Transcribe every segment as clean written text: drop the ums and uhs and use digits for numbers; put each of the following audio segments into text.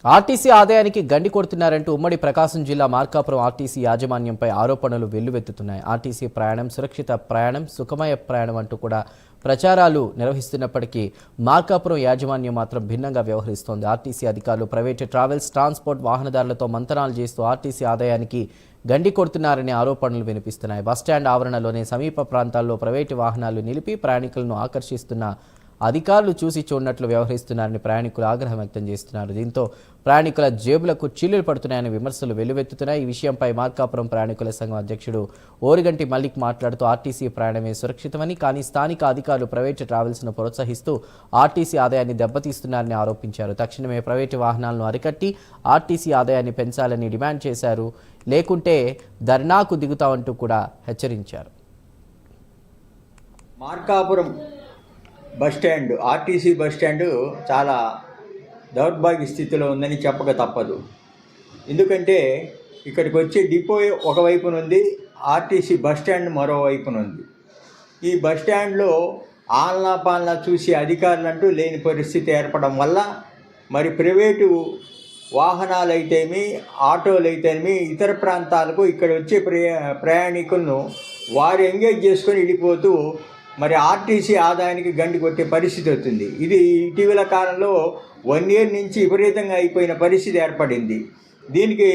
RTC ఆదాయానికి గండి కొడుతున్నారంటూ ఉమ్మడి ప్రకాశం జిల్లా మార్కాపురం ఆర్టీసీ యాజమాన్యంపై ఆరోపణలు వెల్లువెత్తుతున్నాయి. ఆర్టీసీ ప్రయాణం సురక్షిత ప్రయాణం, సుఖమయ ప్రయాణం అంటూ కూడా ప్రచారాలు నిర్వహిస్తున్నప్పటికీ మార్కాపురం యాజమాన్యం మాత్రం భిన్నంగా వ్యవహరిస్తోంది. ఆర్టీసీ అధికారులు ప్రైవేటు ట్రావెల్స్, ట్రాన్స్పోర్ట్ వాహనదారులతో మంతనాలు చేస్తూ ఆర్టీసీ ఆదాయానికి గండి కొడుతున్నారనే ఆరోపణలు వినిపిస్తున్నాయి. బస్టాండ్ ఆవరణలోనే సమీప ప్రాంతాల్లో ప్రైవేటు వాహనాలు నిలిపి ప్రయాణికులను ఆకర్షిస్తున్న అధికారులు చూసి చూడనట్లు వ్యవహరిస్తున్నారని ప్రయాణికులు ఆగ్రహం వ్యక్తం చేస్తున్నారు. దీంతో ప్రయాణికుల జేబులకు చిల్లులు పడుతున్నాయని విమర్శలు వెల్లువెత్తుతున్నాయి. ఈ విషయంపై మార్కాపురం ప్రయాణికుల సంఘం అధ్యక్షుడు ఓరిగంటి మల్లిక్ మాట్లాడుతూ ఆర్టీసీ ప్రయాణమే సురక్షితమని, కానీ స్థానిక అధికారులు ప్రైవేటు ట్రావెల్స్ను ప్రోత్సహిస్తూ ఆర్టీసీ ఆదాయాన్ని దెబ్బతీస్తున్నారని ఆరోపించారు. తక్షణమే ప్రైవేటు వాహనాలను అరికట్టి ఆర్టీసీ ఆదాయాన్ని పెంచాలని డిమాండ్ చేశారు. లేకుంటే ధర్నాకు దిగుతామంటూ కూడా హెచ్చరించారు. మార్కాపురం బస్టాండ్, ఆర్టీసీ బస్టాండ్ చాలా దౌర్భాగ్య స్థితిలో ఉందని చెప్పక తప్పదు. ఎందుకంటే ఇక్కడికి వచ్చే డిపో ఒకవైపున ఉంది, ఆర్టీసీ బస్టాండ్ మరోవైపున ఉంది. ఈ బస్టాండ్లో ఆలనా పాలనా చూసి అధికారులంటూ లేని పరిస్థితి ఏర్పడడం వల్ల మరి ప్రైవేటు వాహనాలైతేమి, ఆటోలైతేమి ఇతర ప్రాంతాలకు ఇక్కడ వచ్చే ప్రయాణికులను వారు ఎంగేజ్ చేసుకొని వెళ్ళిపోతూ మరి ఆర్టీసీ ఆదాయానికి గండి కొట్టే పరిస్థితి అవుతుంది. ఇది ఇటీవల కాలంలో 1 year నుంచి విపరీతంగా అయిపోయిన పరిస్థితి ఏర్పడింది. దీనికి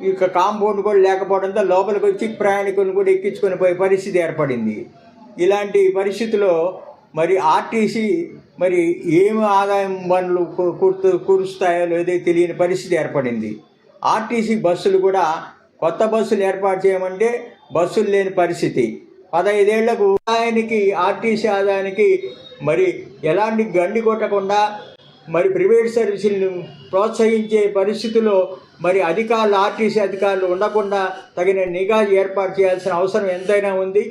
ఇక కాంపౌండ్ కూడా లేకపోవడంతో లోపలికి వచ్చి ప్రయాణికులను కూడా ఎక్కించుకొని పోయే పరిస్థితి ఏర్పడింది. ఇలాంటి పరిస్థితిలో మరి ఆర్టీసీ మరి ఏమి ఆదాయం పనులు కురుస్తాయో లేదో తెలియని పరిస్థితి ఏర్పడింది. ఆర్టీసీ బస్సులు కూడా కొత్త బస్సులు ఏర్పాటు చేయమంటే బస్సులు లేని పరిస్థితి. 15 ఏళ్లకు ఆదాయానికి, ఆర్టీసీ ఆదాయానికి మరి ఎలాంటి గండి కొట్టకుండా మరి ప్రైవేట్ సర్వీసులను ప్రోత్సహించే పరిస్థితుల్లో మరి ఆర్టీసీ అధికారులు ఉండకుండా తగిన నిఘా ఏర్పాటు చేయాల్సిన అవసరం ఎంతైనా ఉంది.